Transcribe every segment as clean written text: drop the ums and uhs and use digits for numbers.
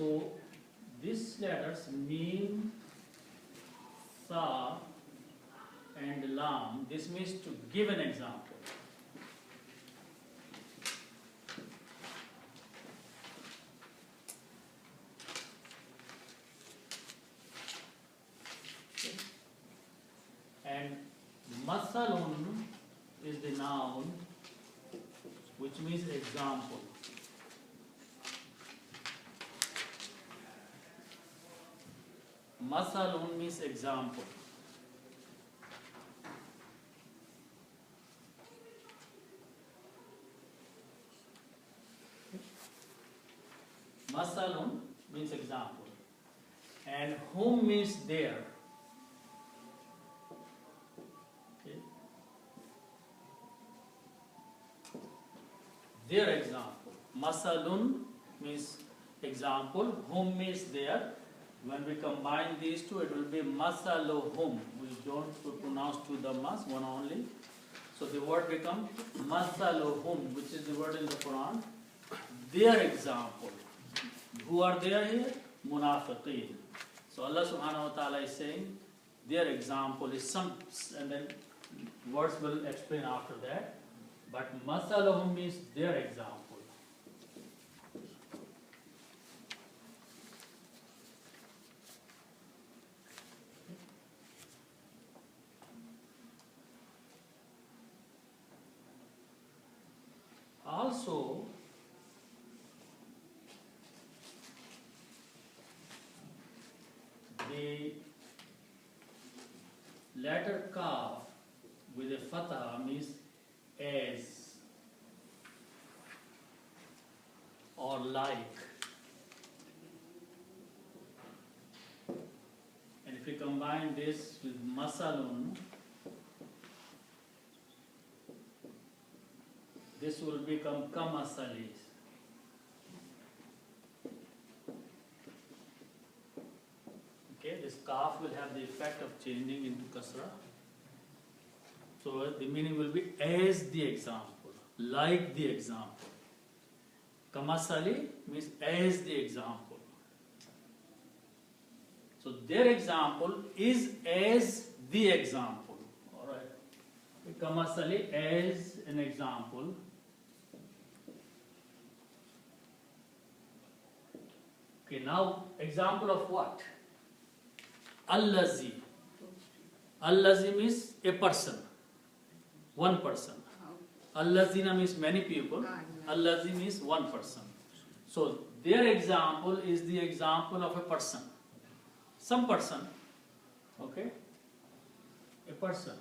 So these letters mim, sa and lam, this means to give an example. Okay. And masalun is the noun, which means example. Masalun means example. Masalun means example. And whom means there. Okay. Their example. Masalun means example. Whom means there. When we combine these two, it will be masaluhum. We don't pronounce two dhammas, one only. So the word becomes masaluhum, which is the word in the Quran. Their example. Who are there here? Munafiqeen. So Allah subhanahu wa ta'ala is saying their example is some, and then words will explain after that. But masaluhum means their example. Also, the letter kaf with a fatha means as or like. And if we combine this with masalun, this will become kamasali. Okay, this kaf will have the effect of changing into kasra. So the meaning will be as the example, like the example. Kamasali means as the example. So their example is as the example. Alright. Kamasali as an example. Okay, now example of what? Allazi. Allazi means a person, one person. Allazina means many people. Allazi means one person. So their example is the example of a person. Some person. Okay? A person.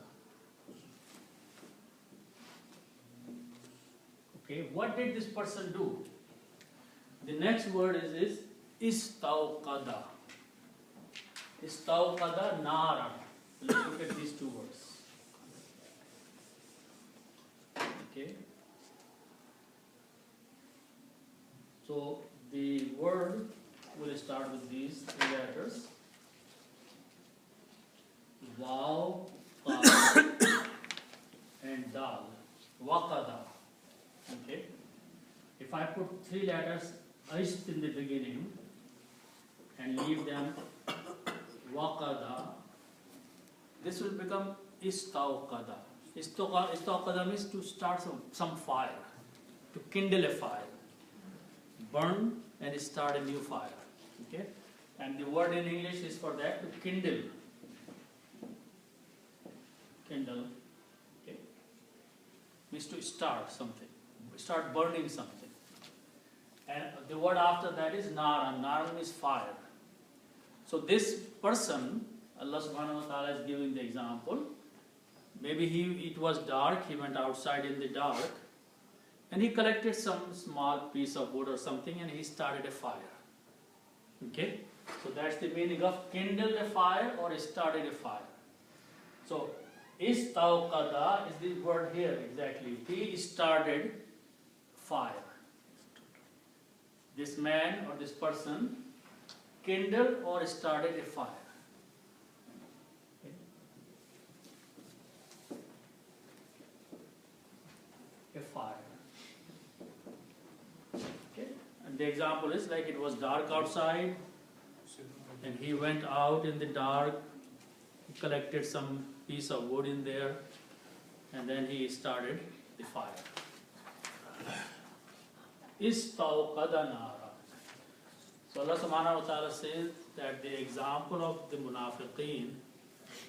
Okay, what did this person do? The next word is istawqada. Istawqada nara. Let's look at these two words. Okay. So the word will start with these three letters. Waw, qaf, and dal. Waqada. Okay. If I put three letters ist in the beginning and leave them waqada, this will become istawqada. Istawqada means to start some fire, to kindle a fire, burn and start a new fire. Okay, and the word in English is for that, to kindle. Kindle. Okay, means to start something, start burning something. And the word after that is nara. Nara means fire. So this person, Allah subhanahu wa ta'ala is giving the example. Maybe it was dark, he went outside in the dark and he collected some small piece of wood or something and he started a fire. Okay? So that's the meaning of kindled a fire or started a fire. So istawqada is the word here exactly. He started fire. This man or this person kindled or started a fire. A fire. Okay? And the example is like it was dark outside and he went out in the dark, he collected some piece of wood in there and then he started the fire. Istawqada nara. So Allah subhanahu wa ta'ala says that the example of the munafiqeen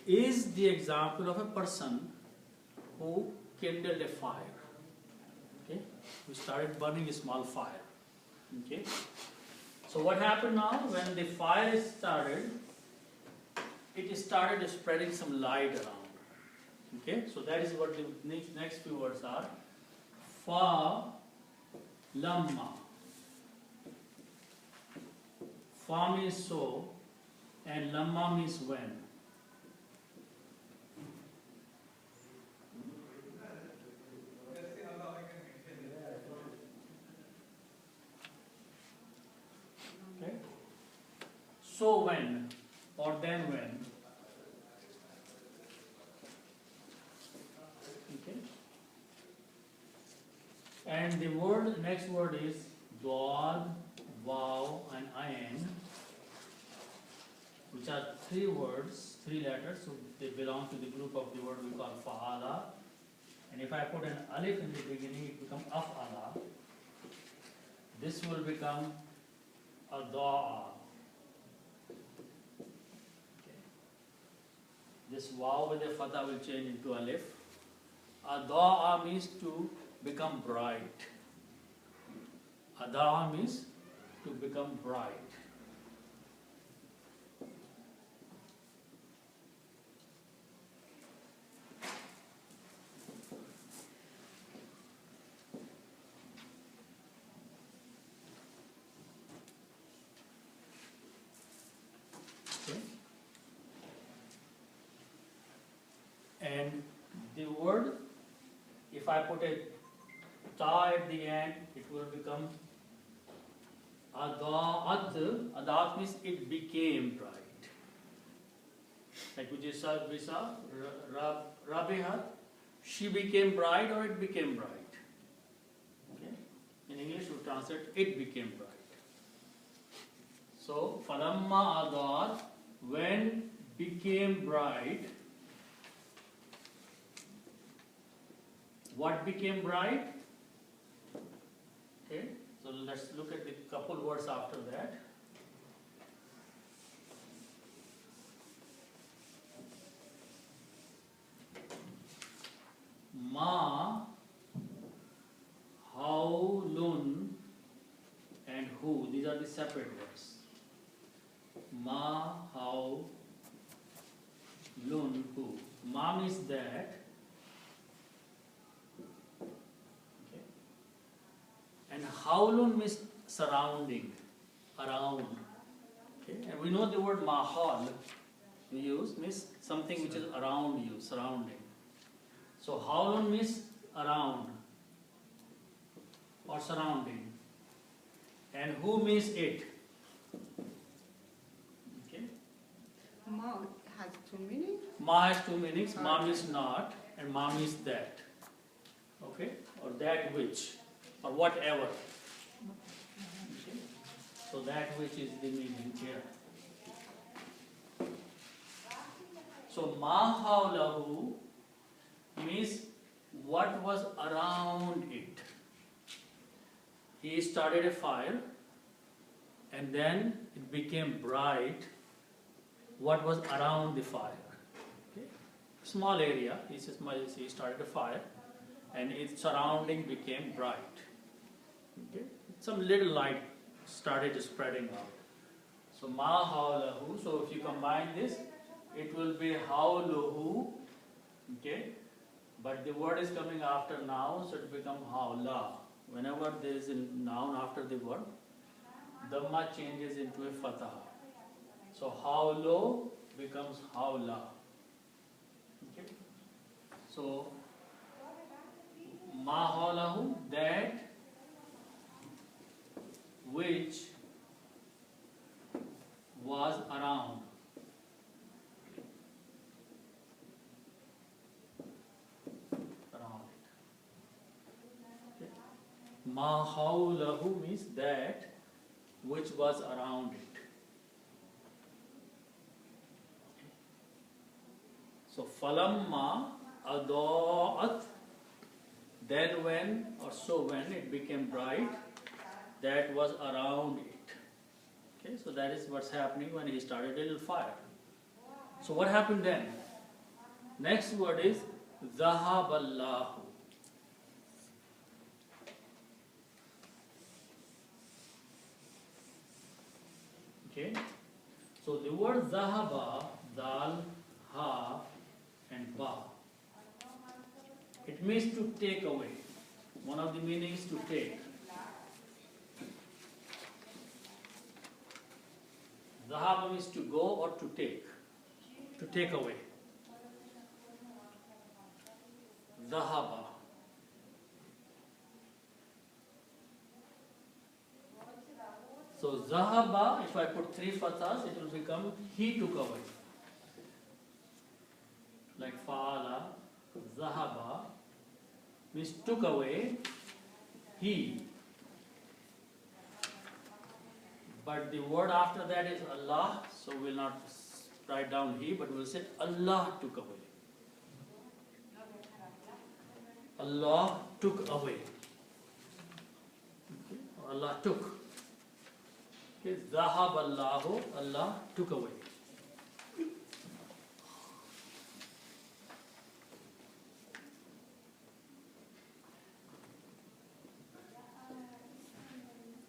is the example of a person who kindled a fire. Okay? We started burning a small fire. Okay? So what happened now? When the fire started, it started spreading some light around. Okay? So that is what the next few words are. Fa lamma. Fa means so, and lamma means when. Okay? So when, or then when. Okay? And the word, next word is dad, waw, and ayn, which are three words, three letters, so they belong to the group of the word we call fa'ala. And if I put an alif in the beginning, it becomes af'ala. This will become ada'a. Okay. This waw with a fatha will change into alif. Ada'a means to become bright. Ada'a means to become bright. Okay. And the word, if I put a ta at the end, it will become Adaat. Adaat means it became bright. Like we saw Rabihat, she became bright or it became bright. Okay? In English we translate it became bright. So falamma adaat, when became bright. What became bright? Okay. So let's look at the couple words after that. Ma, haulun, and who. These are the separate words. Ma, haulun, who. Ma means that. And haulun means surrounding, around. Okay? And we know the word mahal we use means something which is around you, surrounding. So haulun means around or surrounding. And who means it? Okay? Ma has two meanings. Ma has two meanings. Ma means not, and ma means that. Okay? Or that which. Or whatever. Okay. So that which is the meaning here. So ma hawlahu means what was around it. He started a fire and then it became bright. What was around the fire? Okay. Small area. He started a fire and its surrounding became bright. Okay. Some little light started spreading out. So ma hawlahu. So if you combine this, it will be hawluhu. Okay. But the word is coming after noun, so it becomes hawla. Whenever there is a noun after the word, dhamma changes into a fatha. So hawlo becomes hawla. Okay. So ma hawlahu, that which was around. Around it. Okay. Ma hawlahu means that which was around it. So falamma adaat, then when, or so when it became bright, that was around it. Okay, so that is what's happening when he started a little fire. So what happened then? Next word is zahaballahu. Okay, so the word zahaba, dal, ha, and ba, it means to take away. One of the meanings to take. Zahaba means to go or to take away. Zahaba. So zahaba, if I put 3 fathas, it will become he took away. Like fa'ala, zahaba means took away, he. But the word after that is Allah, so we'll not write down he, but we'll say Allah took away. Allah took away. Okay. Allah took. Okay. Zahab Allahu, Allah took away.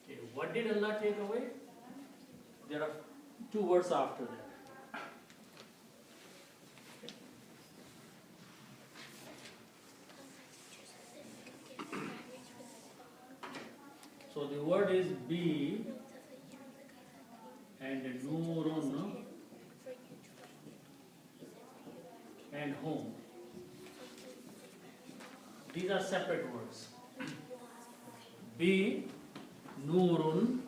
Okay. What did Allah take away? There are 2 words after that. So the word is be and nurun and home. These are separate words. Be, nurun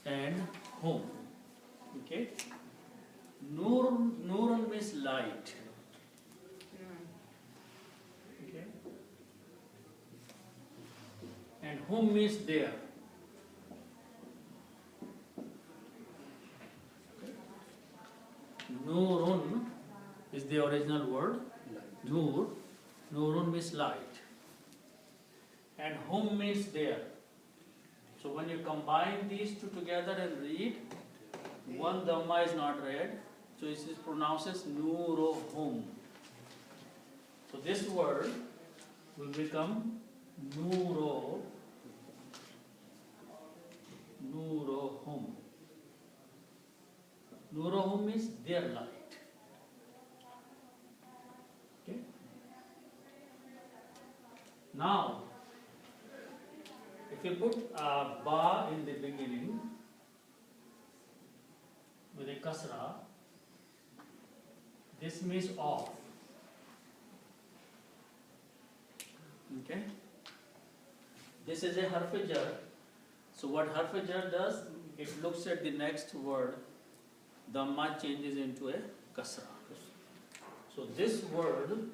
and home. Okay? Nurun means light. Okay? And home means there. Okay? Nurun is the original word. Nurun means light. And home means there. So when you combine these 2 together and read, one dhamma is not read, so it is pronounced as nurohum. So this word will become nurohum. Nurohum means their light. Okay. Now, if you put a ba in the beginning with a kasra, this means off. Okay? This is a harf-e-jar. So what harf-e-jar does, it looks at the next word, dhamma changes into a kasra. So this word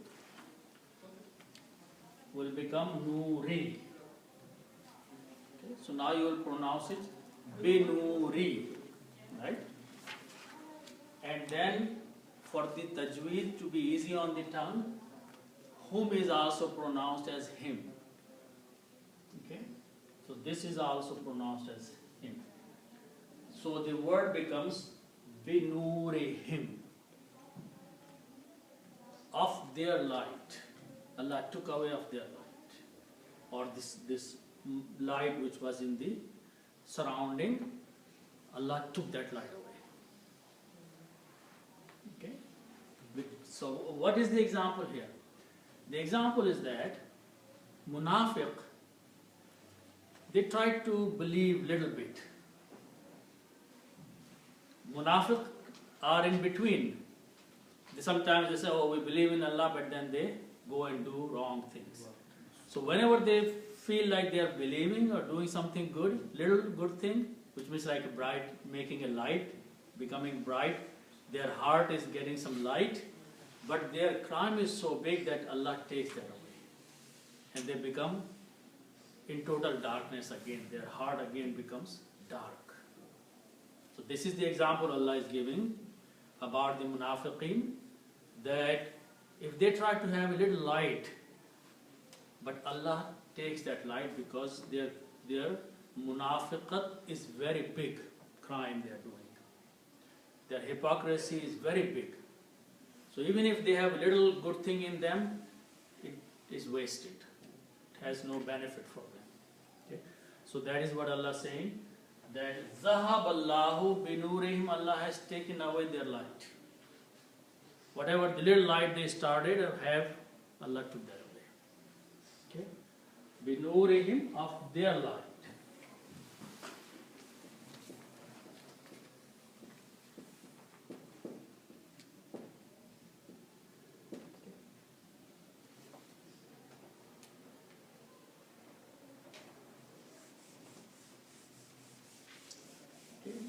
will become nuri. Okay? So now you will pronounce it binuri, right? And then for the tajweed to be easy on the tongue, whom is also pronounced as him. Okay? So this is also pronounced as him. So the word becomes binurihim, of their light. Allah took away of their light, or this light which was in the surrounding, Allah took that light away. Okay? So what is the example here? The example is that munafiq, they try to believe little bit. Munafiq are in between. Sometimes they say, oh, we believe in Allah, but then they go and do wrong things. So whenever they feel like they are believing or doing something good, little good thing, which means like a bright, making a light, becoming bright, their heart is getting some light, but their crime is so big that Allah takes that away. And they become in total darkness again. Their heart again becomes dark. this is the example Allah is giving about the munafiqeen, that if they try to have a little light, but Allah takes that light because their munafiqat is very big crime they are doing. Their hypocrisy is very big. So even if they have a little good thing in them, it is wasted. It has no benefit for them. Okay? So that is what Allah is saying, that Zahab Allahu binurihim, Allah has taken away their light. Whatever the little light they started have, Allah took that away. Okay? Binurihim, of their light.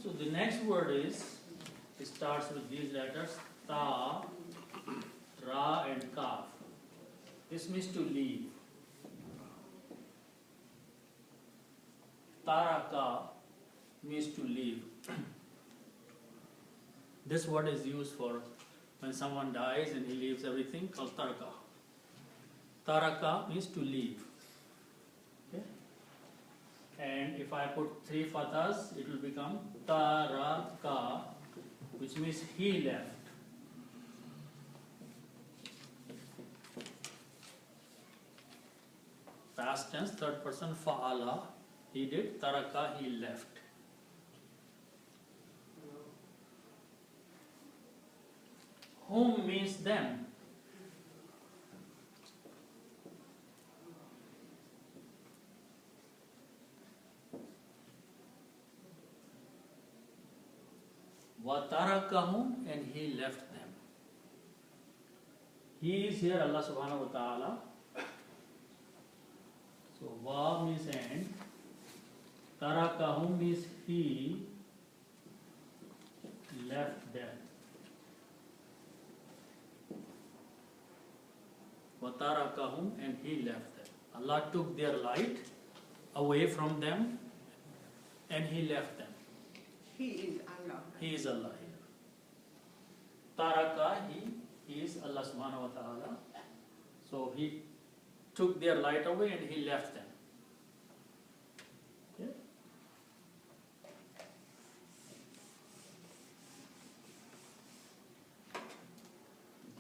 So the next word is, it starts with these letters, Ta, Ra and Kaf. This means to leave. Taraka means to leave. This word is used for when someone dies and he leaves everything, called taraka. Taraka means to leave. Okay? And if I put 3 fathas, it will become taraka, which means he left. Past tense, third person, fa'ala, he did, taraka, he left. Whom means them. وَتَرَكَهُمْ, and he left them. He is here, Allah subhanahu wa ta'ala. So, wa means and, tarakahum means he left them. Watarakahum, and he left them. Allah took their light away from them and he left them. He is Allah. He is Allah here. Taraka, he is Allah subhanahu wa ta'ala. So he took their light away and he left them. Okay?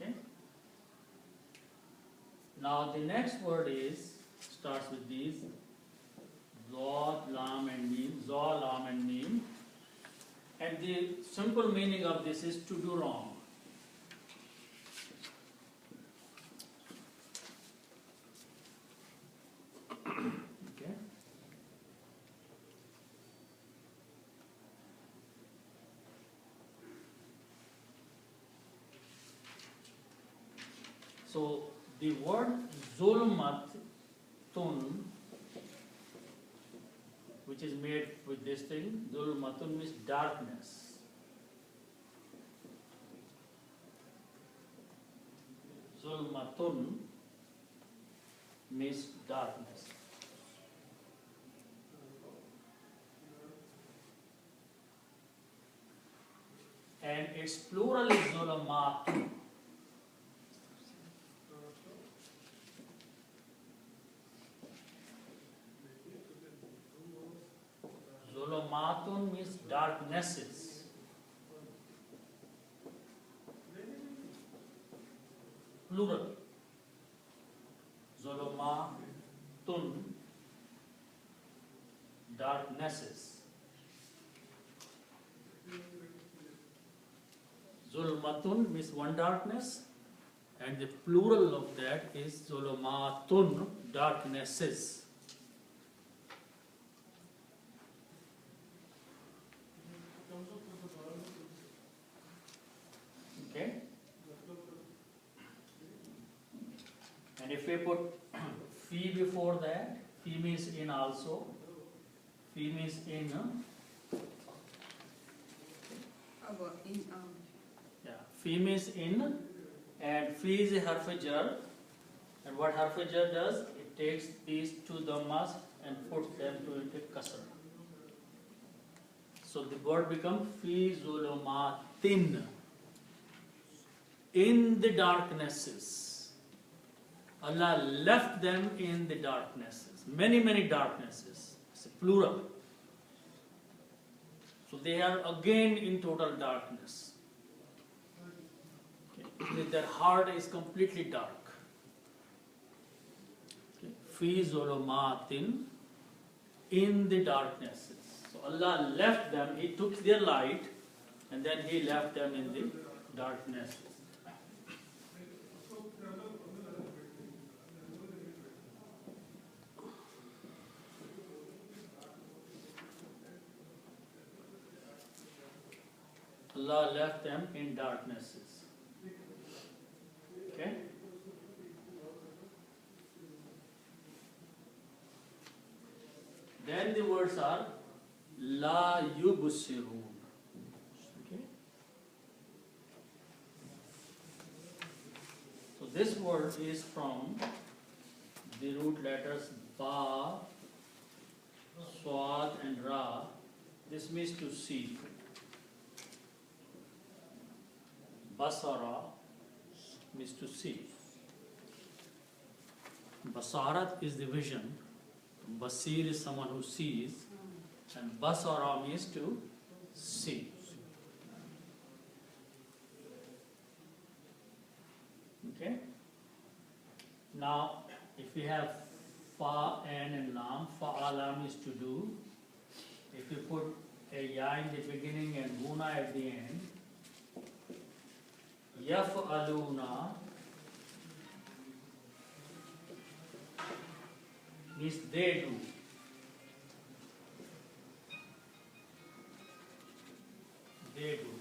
Okay? Now the next word starts with these, Zod, Lam and Mim, Zod, Lam and Mim. And the simple meaning of this is to do wrong. Okay? So the word zulmatun, which is made with this thing, zulmatun means darkness. Zulmatun means darkness. And its plural is zulamatun. Zulumatun means darknesses. Plural. Zulumatun, darknesses. Zulmatun means one darkness, and the plural of that is zulumatun, darknesses. Okay? And if we put fi before that, fi means in also, fi means in, yeah, fi means in, and fi is a harf jar, and what harf jar does, it takes these two dhammas and puts them to into kasra. So the word becomes fi zulumatin. In the darknesses. Allah left them in the darknesses. Many, many darknesses. It's a plural. So they are again in total darkness. Okay. Their heart is completely dark. Fi zulumatin, in the darknesses. So Allah left them, He took their light and then He left them in the darknesses. Allah left them in darknesses. Okay? Then the words are La yubsirun. Okay? So this word is from the root letters Ba, Swad and Ra. This means to see. Basara means to see. Basarat is the vision. Basir is someone who sees. And Basara means to see. Okay? Now, if we have Fa, An and Lam, Fa'ala means to do. If you put a Ya in the beginning and Guna at the end, Yaf'aluna means they do. They do.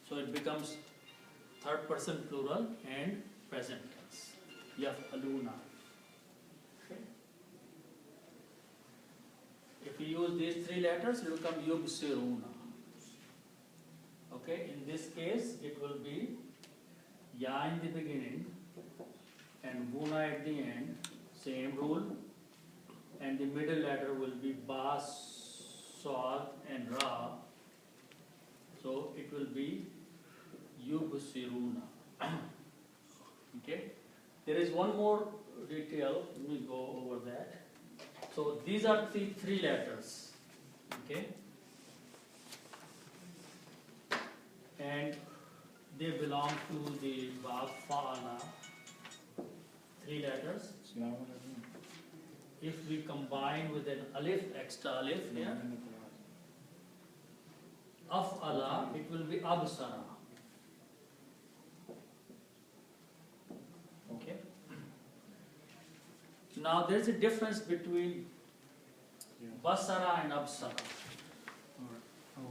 So it becomes third person plural and present tense. Yaf'aluna. Okay. If you use these three letters, it will become yubsiruna. Okay, in this case, it will be Ya in the beginning and Guna at the end, same rule, and the middle letter will be Ba, Swad and Ra, so it will be Yubsiruna. Okay, there is one more detail, let me go over that. So these are the three letters, okay? And they belong to the Bab Fa'ala, three letters. If we combine with an alif, extra alif here, Af'ala, it will be Absara. Okay. Now there is a difference between Basara and Absara.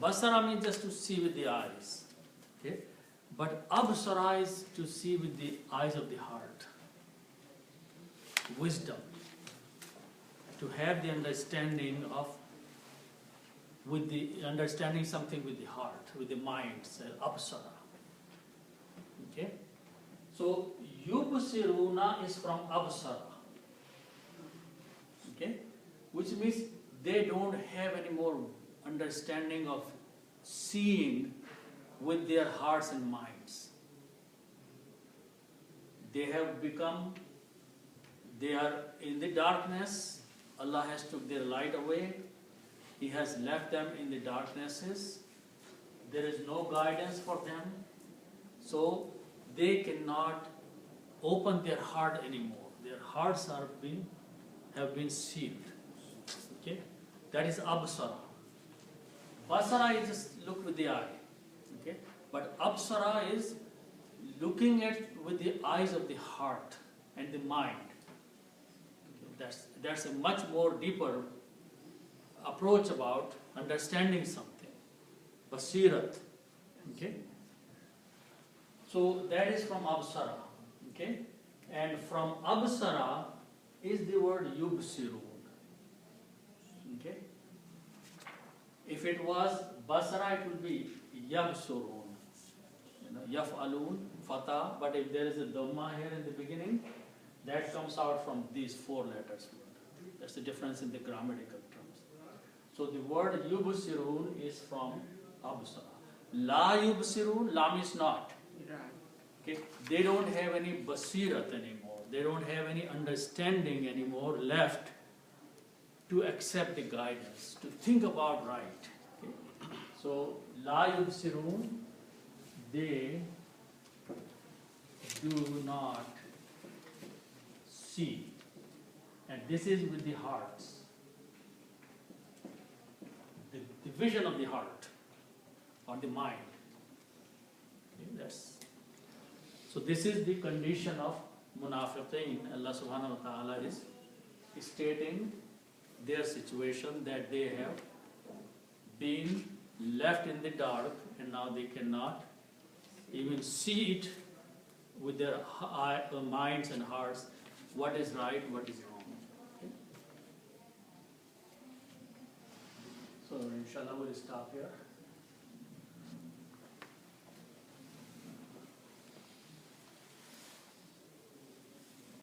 Basara means just to see with the eyes. Okay? But Absara is to see with the eyes of the heart. Wisdom. To have the understanding of, with the understanding something with the heart, with the mind, Absara. Okay? So Yubsiruna is from Absara. Okay? Which means they don't have any more understanding of seeing with their hearts and minds. They have become, they are in the darkness. Allah has took their light away. He has left them in the darknesses. There is no guidance for them. So they cannot open their heart anymore. Their hearts have been sealed. Okay? That is Absara. Basara is just look with the eye. Okay? But Absara is looking at with the eyes of the heart and the mind. Okay? That's a much more deeper approach about understanding something. Basirat. Okay? So that is from Absara. Okay? And from Absara is the word Yubsirun. Okay? If it was Basara, it would be Yabsurun. Yaf'alun, Fatah, but if there is a Dhamma here in the beginning, that comes out from these four letters. That's the difference in the grammatical terms. So the word yubsirun is from absara. La yubsirun, la means not. Right. Okay? They don't have any basirat anymore. They don't have any understanding anymore left to accept the guidance, to think about right. Okay? So la yubsirun, they do not see. And this is with the hearts. The vision of the heart or the mind. Okay, so this is the condition of munafiqeen. Allah subhanahu wa ta'ala is stating their situation, that they have been left in the dark and now they cannot even see it with their minds and hearts, what is right, what is wrong. Okay? So inshallah we'll stop here.